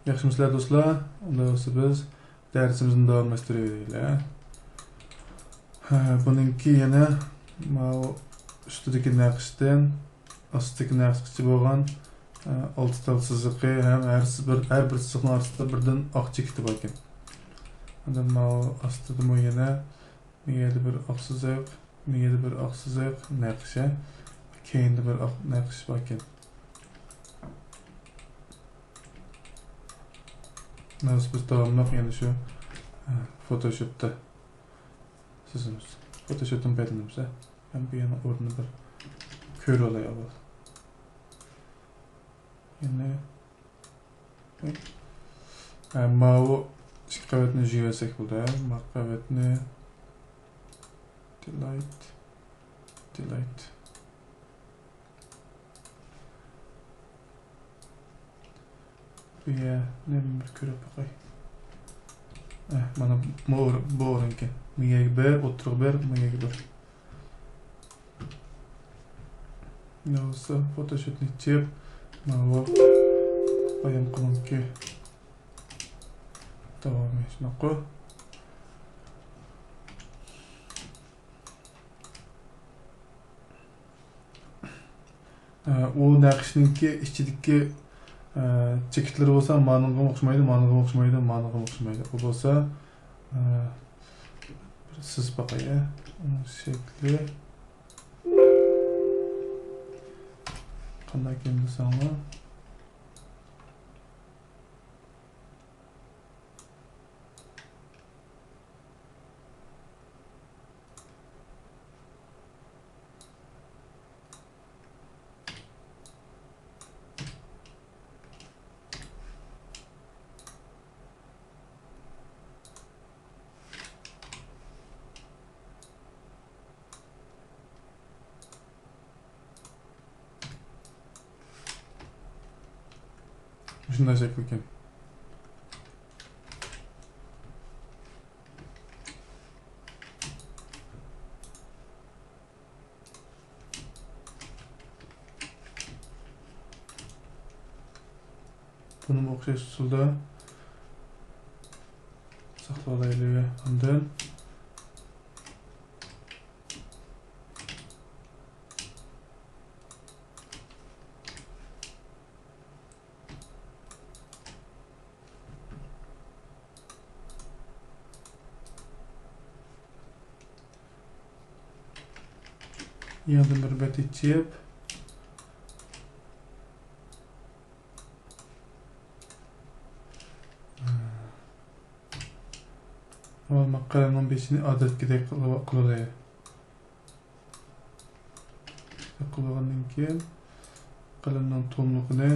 Yaxşımısınızlar dostlar. Onda olsa biz dersimizin devam ettirebiliriz. Bununki yana üstüdeki naqshdan astidagi naqshgacha bo'lgan 6 tal siziqi ham har bir siziqning orasida birdan oq chekiti bor ekan. Unda astida yana miyada bir oq siziq, miyada bir oq siziq naqsha, keyinda bir oq naqsh bor ekan. Biz davamlı yani şu Photoshop'ta sizimiz. Photoshop'tan bedinimizde. Ben bir yana ordunu bir kör olay alalım. Yani mavi şikavetini jivesek burada ya. Makavetini delete. Ya ne bir körüp bakay. Bana bu oranki. Miyagi bir, oturuq bir, miyagi bir. Ne olsa Photoshop'ni çep, mavi bayam kılın ki devam etsin oku. O naqshninki ichidagi chekitlar bo'lsa ma'noga o'xshamaydi. Bu bo'lsa siz bakay shekli qanday keldi sana şunday şekli ekan. Bunun o'xshash usulda saqlaylik. Undan yandan bir bet içip qalamning beshini odatdagidek qiladi. Qilgandan keyin qalamning to'nligini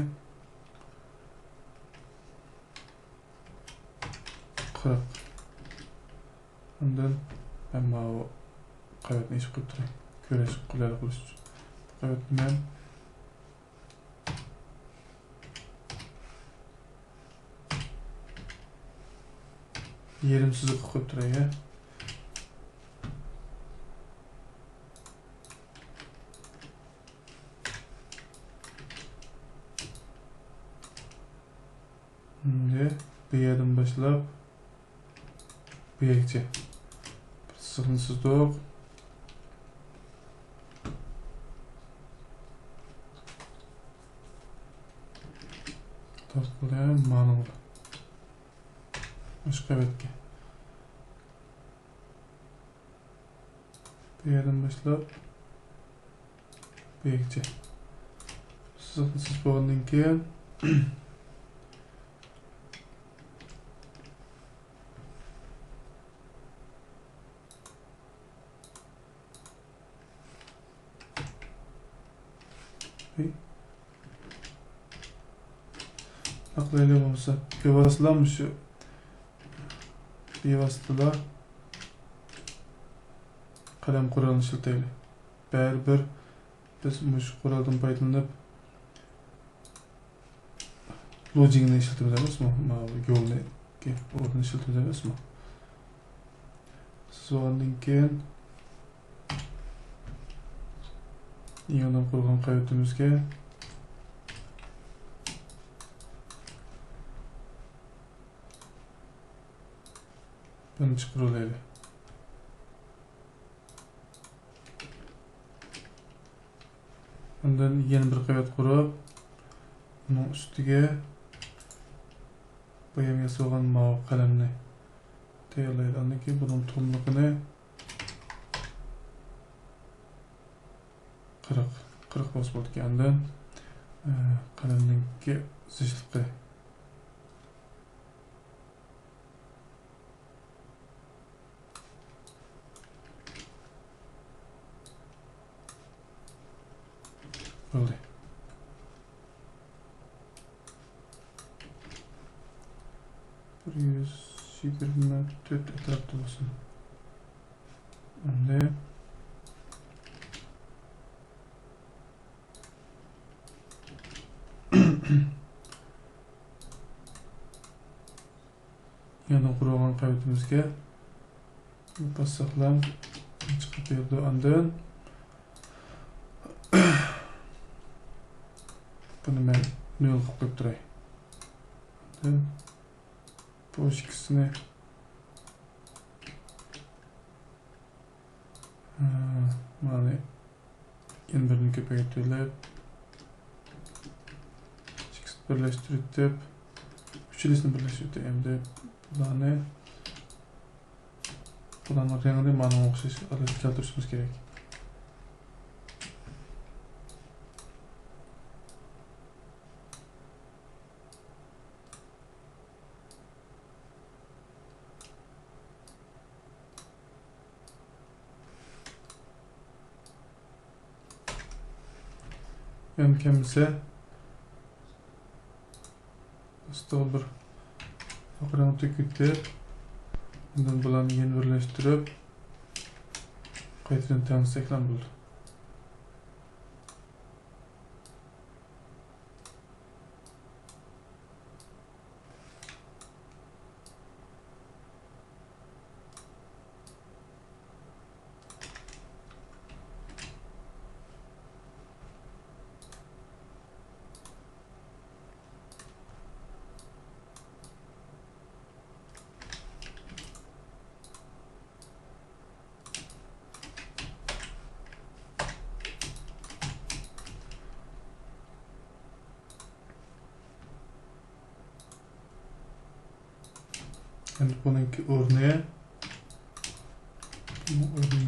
40. Undan hamma qavatni ish qilib turay. Ko'rish qulay bo'lish uchun. Qavatni yerim siziq qo'yib turay. Bu yerdan boshlab bu yergacha bir siziqni suzdik. Tortlar ma'lum. Boshqa betga. Bu yerdan boshlab bu yergacha. Siziqni suzib bo'lgandan keyin Aqlayla bo'lsa, bevositalar shu bevositalar qalam qurolini ishlataylik. Baribir biz mush quroldan foydalanib logikni ishlatib emasmi? Yo'lni o'rnini ishlatib emasmi? So'ndan keyin yandan qurgan qayotimizga Bunu çıkarılaydı. Ondan yeni bir qavat kurup, bunun üstüge boyam yasagan mavi kalemni tayyorlaydi. Ondan keyin bunun tomligini 40 bos bo'ldi ekan. Ondan qalamninki zichligi bo'ldi. Bir 124 etrafta olsun. Onda yana qurgan qavetimizga bassaqlam chiqib berdi. Ondan buni men 0 qilib qo'yib turay. Bu ikkisini mana yana birini ko'paytirib birleştirib deb uchilisini birleştirib endi bularni rangini mana o'xshash aralashtirib keltirishimiz kerak. Mümkünse stol bir akranı tükütüp bundan bularni yeni birleştirip qaytadan tanısak ham bo'ldi. Endi bununki o'rniga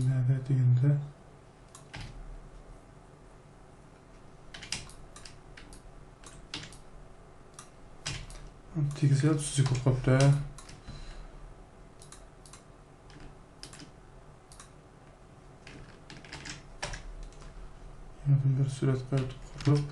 nerede deganda tegizga tuzi ko'p qolibdi. Yana bir surat qurib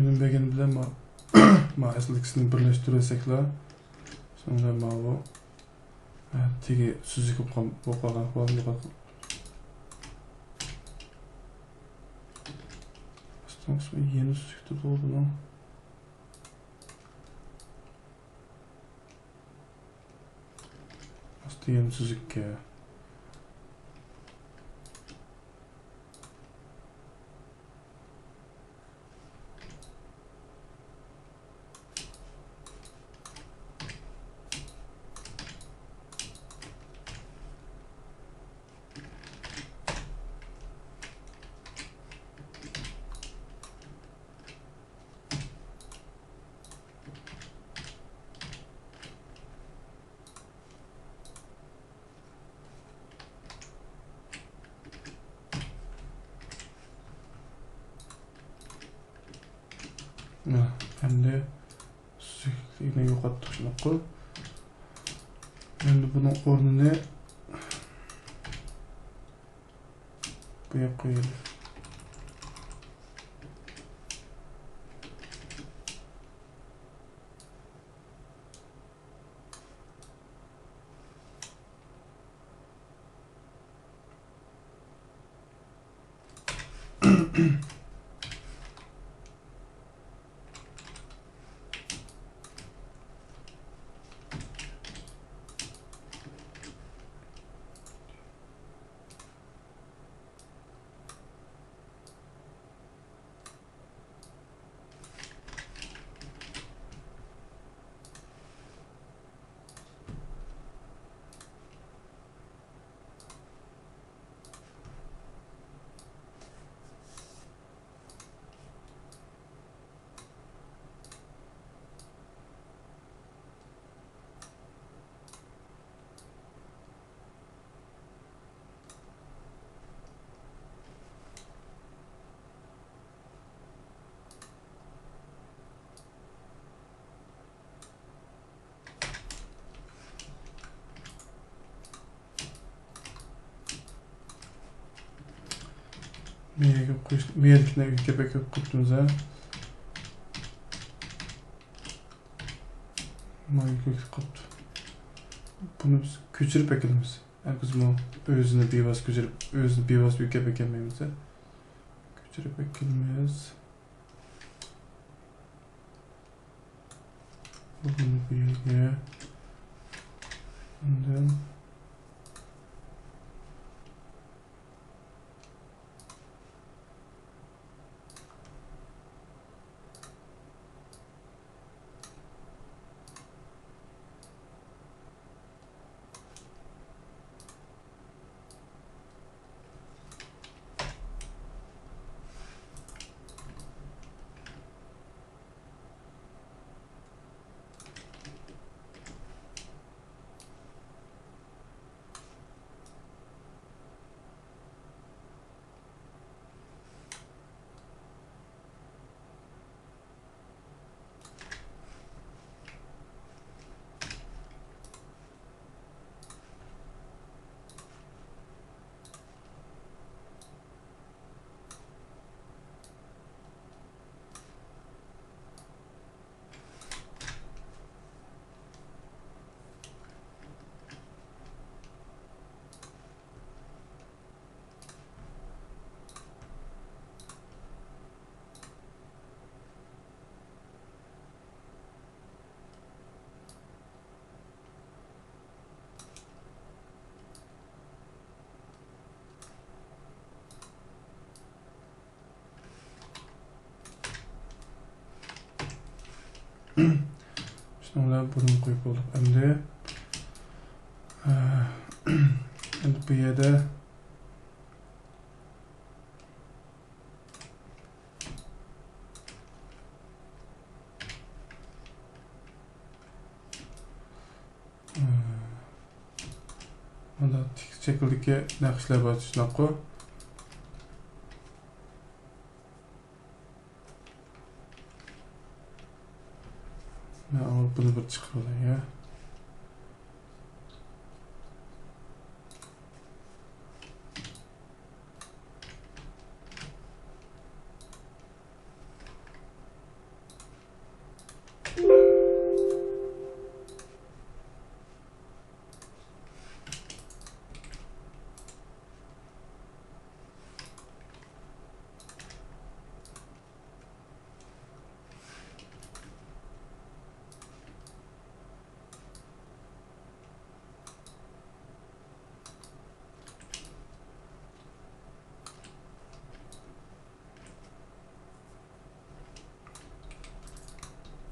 Önümbegen bilen ma asıl ikisini birleştirirsek-la sonra ma bu tegi süzük boqagan falan yok. Aslında yeni süzükte doldu lan. Aslında yeni süzük ya. Endi süzükliğini yo'qotdik shunaqa. Endi bunun o'rnini bu yoqqa qo'yaylik. Meylikine köpek koptunuz ha. Meylik koptu. Bunu biz köçürüp ekilimiz. Herkes bu özünü beyvaz köçürüp, özünü beyvaz bir köpek ekilmemiz. Köçürüp ekilmemiz. Bunu bu yerine. Ondan. Şunlar bunu koyup olduk. Endi bu yerda onda tik şekildeki naqshlar bor shunaqa. Bunu bir chiqib olay ya.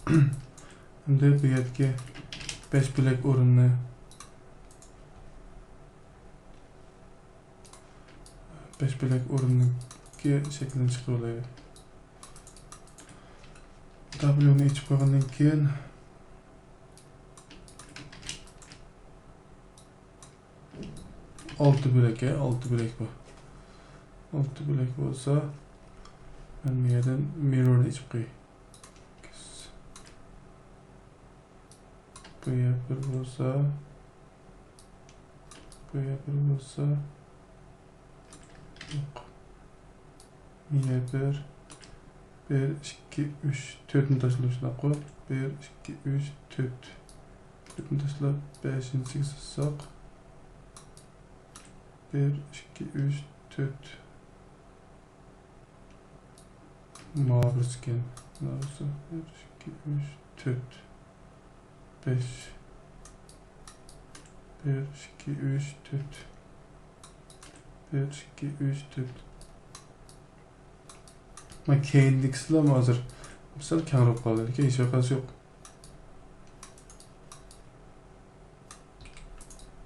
Endi bu yerga 5 bilek o'rinni 5 bilek o'rinniga shaklini chiqarib olaylik. W'ni ichib qo'ygandan keyin 6 bilek, 6 bilek bu. 6 bilek bo'lsa, men bu yerdan mirrorni ichib qo'yay. Bu yer bir bo'lsa, bu yer bir bo'lsa, yo'q. Bu yer bir, 1, 2, 3, 4 ni tashlab shuna qo'y. 1, 2, 3, 4. 4 ni tashlab 5-siga silsak. 1, 2, 3, 4. Mavi skin. Nasıl? 1, 2, 3, 4. 5. 1, 2, 3, 4. 1, 2, 3, 4. Ben keyinlik silahım hazır. Mesela kenarı kaldı. Hiç vakası yok.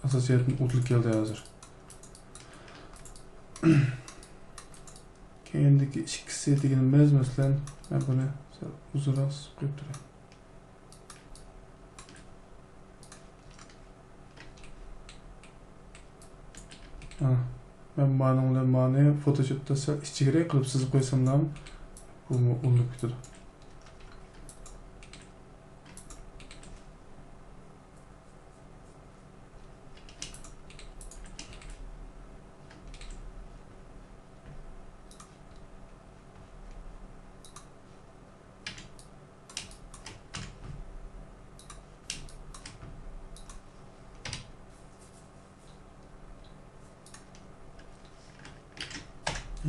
Asasiyetin utluk geldi hazır. Keyindeki ikisi digilmez mesela. Ben bunu uzun az koyup durayım. Ben mani Photoshop'ta içeri kılıp sızıp koysam da bu mu unluk bitir.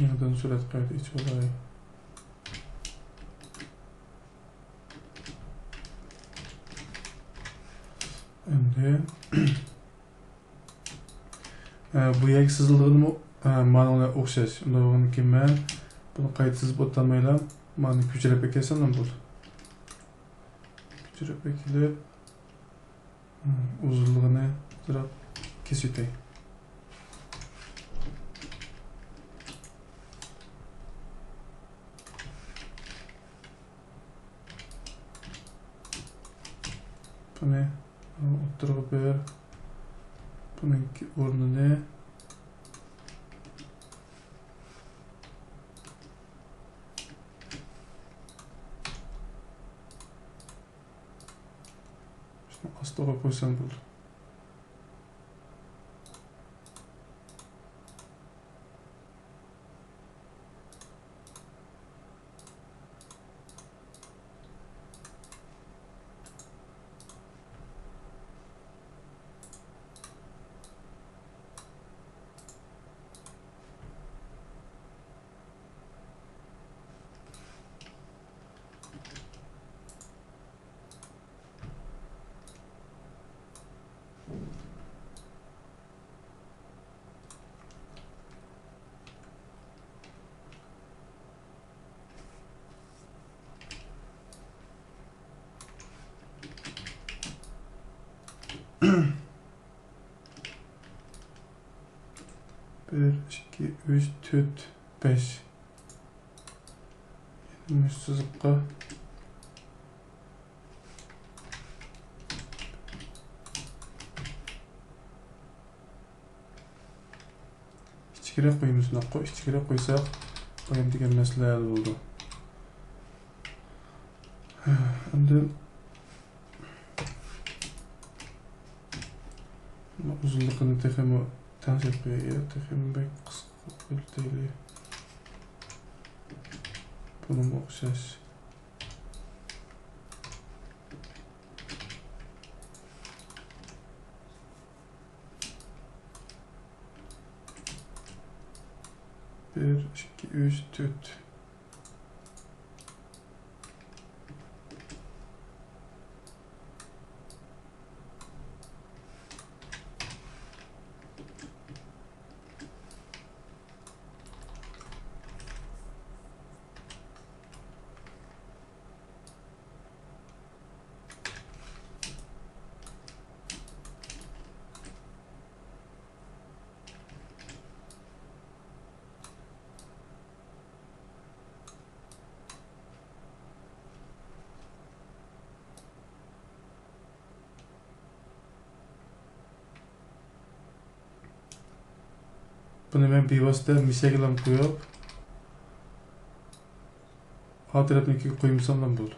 Yeniden surat kaydı iç olayı. Endi bu yer sızıldığını manolga o'xshash. Unda bo'lgandan keyin men buni qayta sızib o'tolmayman. Mani ko'chirib ekesam ham bo'ldi. Ko'chirib ekilib uzunligini biroq kesib o'tay. Buni o'ttirib ber. Buning o'rnini astoga qo'ysam bo'ldi. Bir, iki, üç, dört, beş. Sızıkka. İçkire koyayım üstüne koy. İçkire koysak koyayım degan mesele oldu. Endi uzunluğunu texmi tanışıp koyuyor. Texmi bek kısa koyuyor. Bunun o'xshash. Bir, iki, üç, dört. Buni men bevosita mishagilam qo'yib, har tarafnikiga qo'ymasam ham bo'ldi.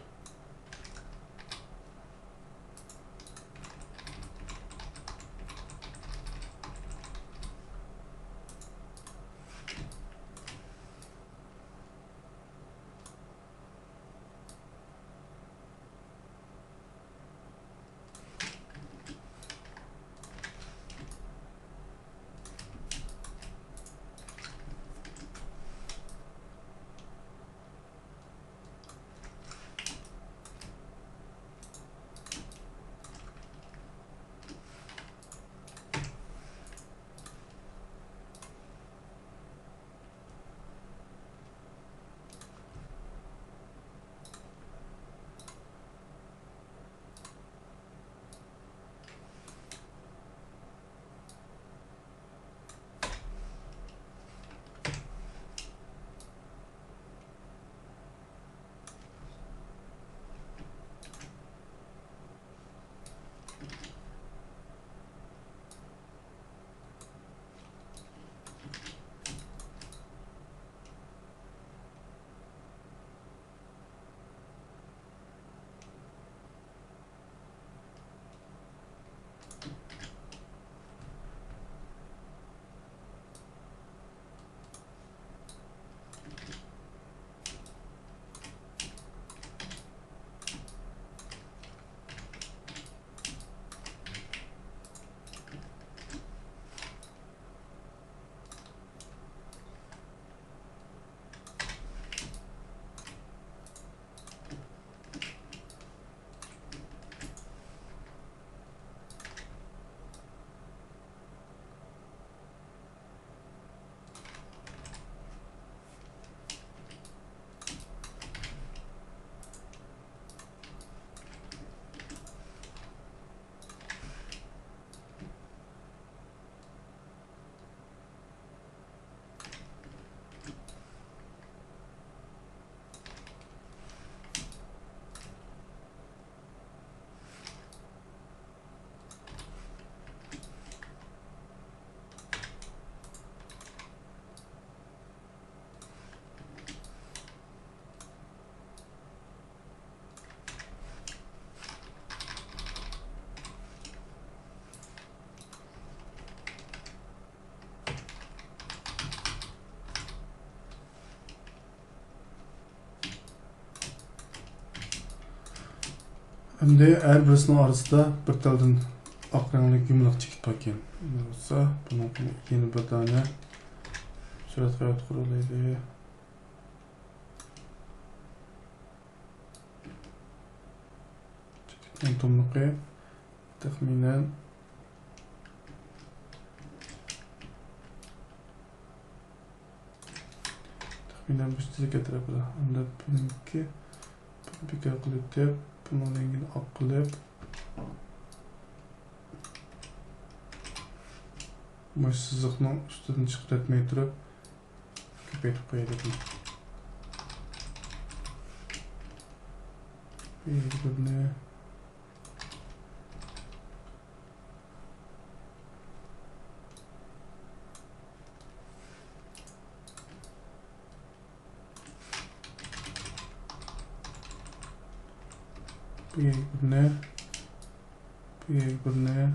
Endi her birisinin arasında bir taldan ak rengli yumaloq chekit bakın. Bo'lsa, buni yeni bir tane surat hayot qurulaydi. Chekitning tomliqi taxminan bir chizga atrofida. Unda buniki bekor qilib deb bunun rengini oq qilib bu siziqning ustidan chiqartmay turib ko'paytirib qo'yadi. Birini birini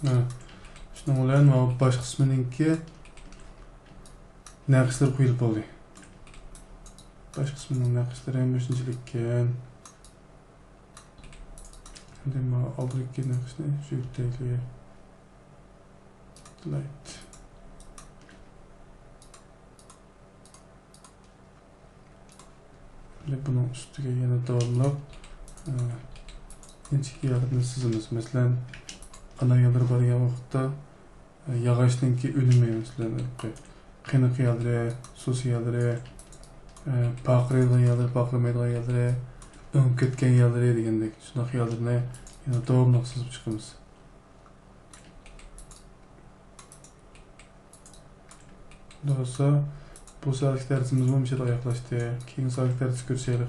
Şunun bilen baş kısmınınki naqshlar qo'yilib bo'ldi. Baş kısmının naqshlari ham 5-likkan. Endi men oldingi naqshni shu yerda light. Bunun üstüge yana davamlab inchik yağını sızımız. Mesela ana yağları bargan vaqtda yağaçninki ünümü mesela qiyniq yağları, sus yağları, paqiraydigan yağları, paqiramaydigan yağları, o'ngib ketgan yağları degandek shunaqa yağlarni yana davomli sızib chiqamiz. Doğrusu bu saatlik dersimiz bu oyoqlashdi. Keyingi saatlik darsda ko'rishaylik.